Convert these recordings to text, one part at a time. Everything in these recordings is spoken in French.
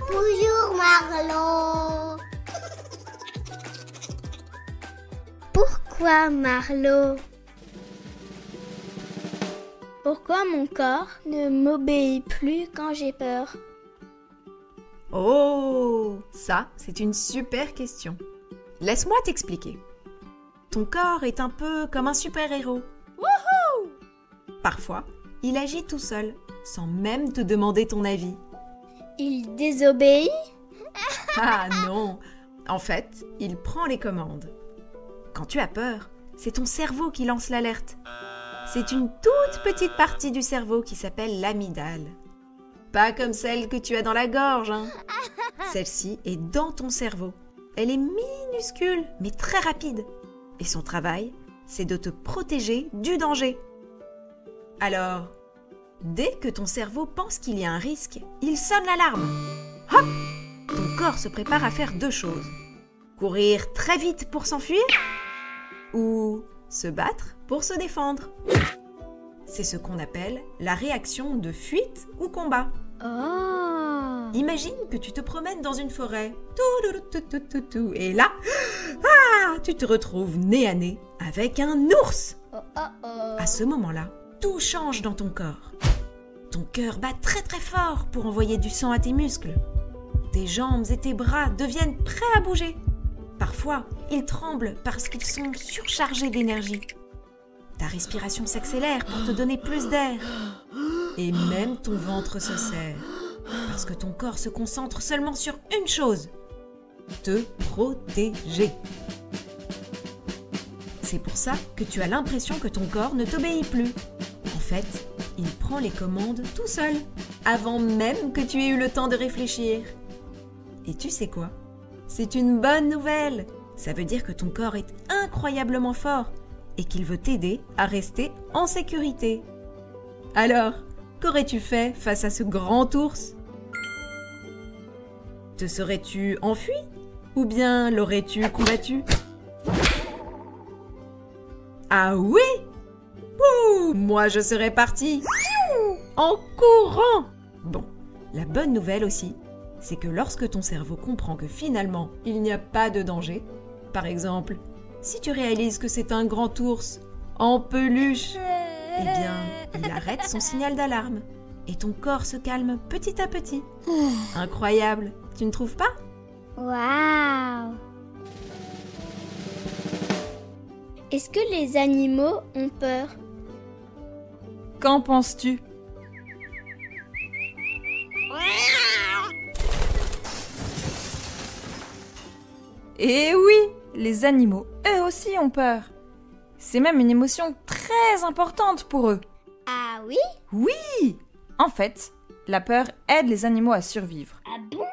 Bonjour Marlo. Pourquoi Marlo? Pourquoi mon corps ne m'obéit plus quand j'ai peur? Oh, ça, c'est une super question. Laisse-moi t'expliquer. Ton corps est un peu comme un super-héros. Wouhou! Parfois, il agit tout seul, sans même te demander ton avis. Il désobéit? Ah non! En fait, il prend les commandes. Quand tu as peur, c'est ton cerveau qui lance l'alerte. C'est une toute petite partie du cerveau qui s'appelle l'amygdale. Pas comme celle que tu as dans la gorge, hein. Celle-ci est dans ton cerveau. Elle est minuscule, mais très rapide. Et son travail, c'est de te protéger du danger. Alors, dès que ton cerveau pense qu'il y a un risque, il sonne l'alarme. Hop! Ton corps se prépare à faire deux choses. Courir très vite pour s'enfuir ou se battre pour se défendre. C'est ce qu'on appelle la réaction de fuite ou combat. Oh! Imagine que tu te promènes dans une forêt. Et là, tu te retrouves nez à nez avec un ours. À ce moment-là, tout change dans ton corps. Ton cœur bat très très fort pour envoyer du sang à tes muscles. Tes jambes et tes bras deviennent prêts à bouger. Parfois, ils tremblent parce qu'ils sont surchargés d'énergie. Ta respiration s'accélère pour te donner plus d'air. Et même ton ventre se serre. Parce que ton corps se concentre seulement sur une chose. Te protéger. C'est pour ça que tu as l'impression que ton corps ne t'obéit plus. En fait, il prend les commandes tout seul, avant même que tu aies eu le temps de réfléchir. Et tu sais quoi? C'est une bonne nouvelle. Ça veut dire que ton corps est incroyablement fort et qu'il veut t'aider à rester en sécurité. Alors, qu'aurais-tu fait face à ce grand ours? Te serais-tu enfui? Ou bien l'aurais-tu combattu? Ah oui? Ouh, moi je serais partie en courant. Bon, la bonne nouvelle aussi, c'est que lorsque ton cerveau comprend que finalement il n'y a pas de danger, par exemple, si tu réalises que c'est un grand ours en peluche, eh bien, il arrête son signal d'alarme et ton corps se calme petit à petit. Incroyable, tu ne trouves pas? Waouh! Est-ce que les animaux ont peur? Qu'en penses-tu? Eh oui, les animaux, eux aussi ont peur. C'est même une émotion très importante pour eux. Ah oui? Oui! En fait, la peur aide les animaux à survivre. Ah bon?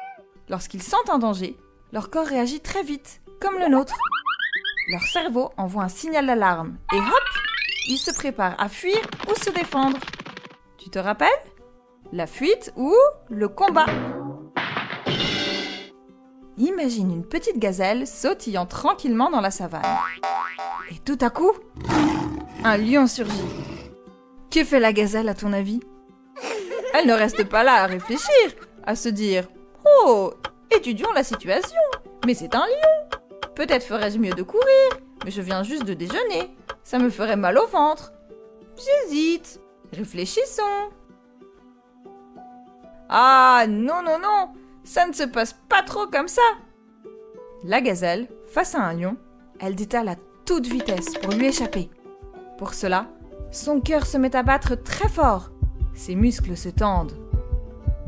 Lorsqu'ils sentent un danger, leur corps réagit très vite, comme le nôtre. Leur cerveau envoie un signal d'alarme et hop, ils se préparent à fuir ou se défendre. Tu te rappelles? La fuite ou le combat. Imagine une petite gazelle sautillant tranquillement dans la savane. Et tout à coup, un lion surgit. Que fait la gazelle à ton avis? Elle ne reste pas là à réfléchir, à se dire « Oh, étudions la situation, mais c'est un lion. Peut-être ferais-je mieux de courir, mais je viens juste de déjeuner. Ça me ferait mal au ventre. J'hésite. Réfléchissons. » Ah, non, non, non, ça ne se passe pas trop comme ça. La gazelle, face à un lion, elle détale à toute vitesse pour lui échapper. Pour cela, son cœur se met à battre très fort. Ses muscles se tendent.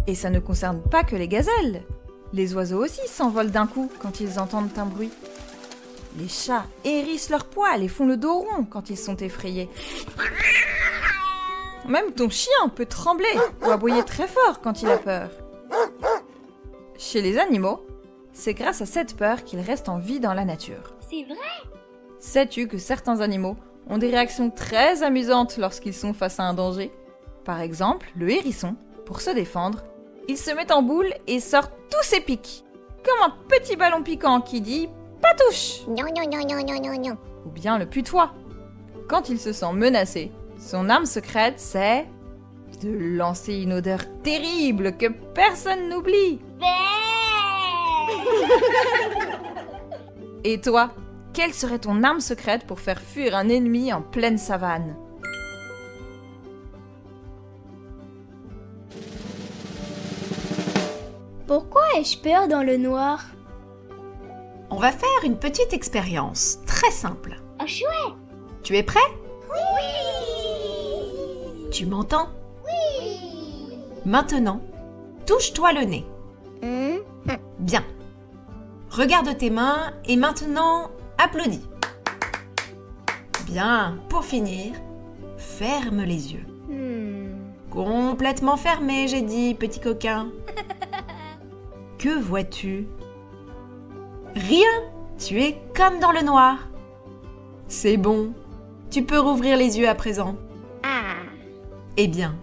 Et ça ne concerne pas que les gazelles. Les oiseaux aussi s'envolent d'un coup quand ils entendent un bruit. Les chats hérissent leurs poils et font le dos rond quand ils sont effrayés. Même ton chien peut trembler ou aboyer très fort quand il a peur. Chez les animaux, c'est grâce à cette peur qu'ils restent en vie dans la nature. C'est vrai? Sais-tu que certains animaux ont des réactions très amusantes lorsqu'ils sont face à un danger? Par exemple, le hérisson, pour se défendre, il se met en boule et sort tous ses pics, comme un petit ballon piquant qui dit « patouche !» Non, non, non, non, non, non, non. Ou bien le putois. Quand il se sent menacé, son arme secrète c'est de lancer une odeur terrible que personne n'oublie. Et toi, quelle serait ton arme secrète pour faire fuir un ennemi en pleine savane? Pourquoi ai-je peur dans le noir? On va faire une petite expérience, très simple. Oh chouette! Tu es prêt? Oui! Tu m'entends? Oui! Maintenant, touche-toi le nez. Bien. Regarde tes mains et maintenant, applaudis. Bien, pour finir, ferme les yeux. Complètement fermés, j'ai dit, petit coquin. Que vois-tu? Rien! Tu es comme dans le noir. C'est bon. Tu peux rouvrir les yeux à présent. Ah! Eh bien,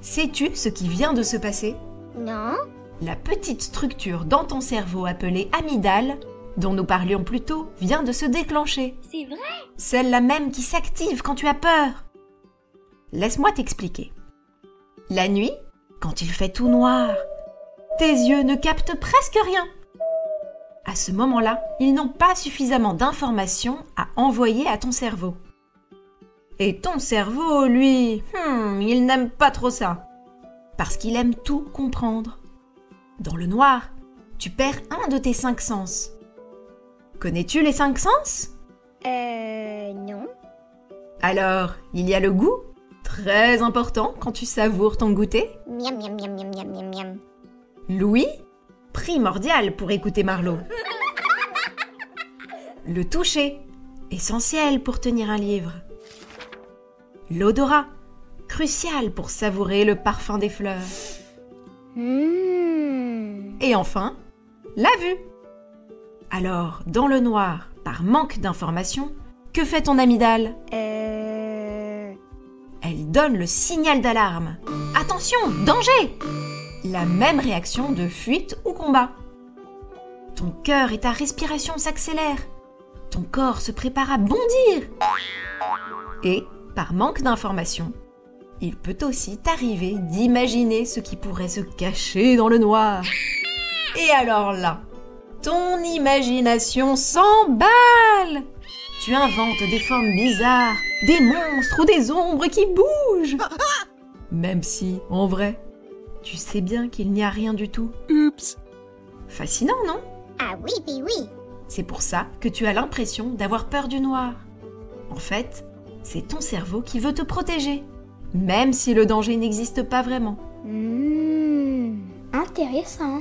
sais-tu ce qui vient de se passer? Non? La petite structure dans ton cerveau appelée amygdale, dont nous parlions plus tôt, vient de se déclencher. C'est vrai? Celle-là même qui s'active quand tu as peur. Laisse-moi t'expliquer. La nuit, quand il fait tout noir, tes yeux ne captent presque rien. À ce moment-là, ils n'ont pas suffisamment d'informations à envoyer à ton cerveau. Et ton cerveau, lui, il n'aime pas trop ça. Parce qu'il aime tout comprendre. Dans le noir, tu perds un de tes 5 sens. Connais-tu les 5 sens? Non. Alors, il y a le goût, très important quand tu savoures ton goûter. Miam, miam, miam, miam, miam, miam, miam. L'ouïe, primordial pour écouter Marlowe. Le toucher, essentiel pour tenir un livre. L'odorat, crucial pour savourer le parfum des fleurs. Et enfin, la vue. Alors, dans le noir, par manque d'informations, que fait ton amygdale? Elle donne le signal d'alarme. Attention, danger! La même réaction de fuite ou combat. Ton cœur et ta respiration s'accélèrent. Ton corps se prépare à bondir. Et, par manque d'informations, il peut aussi t'arriver d'imaginer ce qui pourrait se cacher dans le noir. Et alors là, ton imagination s'emballe. Tu inventes des formes bizarres, des monstres ou des ombres qui bougent. Même si, en vrai, tu sais bien qu'il n'y a rien du tout. Oups. Fascinant, non? Ah oui, oui, oui. C'est pour ça que tu as l'impression d'avoir peur du noir. En fait, c'est ton cerveau qui veut te protéger, même si le danger n'existe pas vraiment. Intéressant.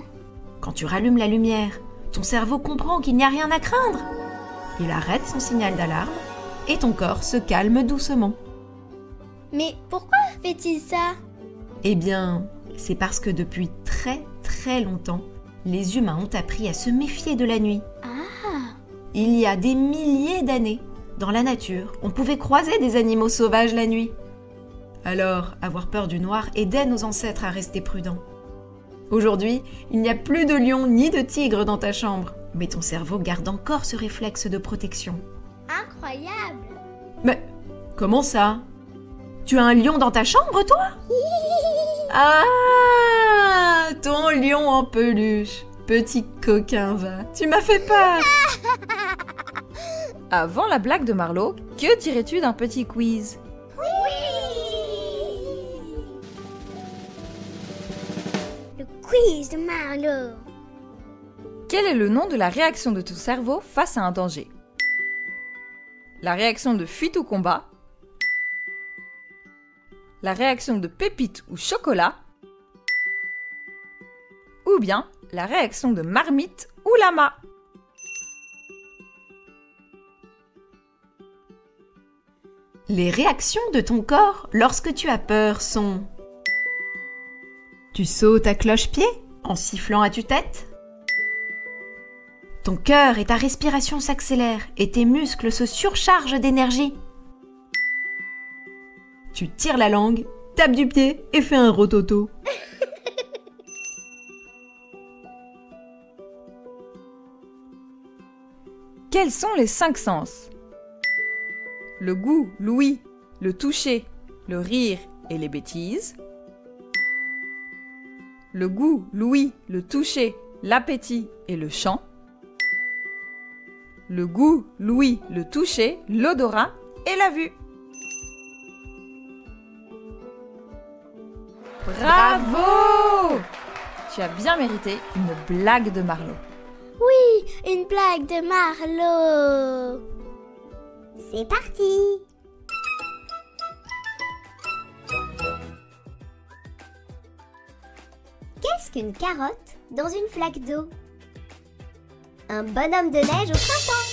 Quand tu rallumes la lumière, ton cerveau comprend qu'il n'y a rien à craindre. Il arrête son signal d'alarme et ton corps se calme doucement. Mais pourquoi fait-il ça? Eh bien, c'est parce que depuis très très longtemps, les humains ont appris à se méfier de la nuit. Ah! Il y a des milliers d'années, dans la nature, on pouvait croiser des animaux sauvages la nuit. Alors, avoir peur du noir aidait nos ancêtres à rester prudents. Aujourd'hui, il n'y a plus de lions ni de tigres dans ta chambre, mais ton cerveau garde encore ce réflexe de protection. Incroyable! Mais comment ça? Tu as un lion dans ta chambre, toi? Ah, ton lion en peluche. Petit coquin, va. Tu m'as fait peur. Avant la blague de Marlowe, que dirais-tu d'un petit quiz? Le quiz de Marlowe. Quel est le nom de la réaction de ton cerveau face à un danger? La réaction de fuite ou combat? La réaction de pépite ou chocolat? Ou bien la réaction de marmite ou lama? Les réactions de ton corps lorsque tu as peur sont: tu sautes à cloche-pied en sifflant à tue-tête. Ton cœur et ta respiration s'accélèrent et tes muscles se surchargent d'énergie. Tu tires la langue, tapes du pied et fais un rototo. Quels sont les 5 sens? Le goût, l'ouïe, le toucher, le rire et les bêtises. le goût, l'ouïe, le toucher, l'appétit et le chant. Le goût, l'ouïe, le toucher, l'odorat et la vue. Bravo! Tu as bien mérité une blague de Marlowe. Oui, une blague de Marlowe. C'est parti! Qu'est-ce qu'une carotte dans une flaque d'eau? Un bonhomme de neige au printemps!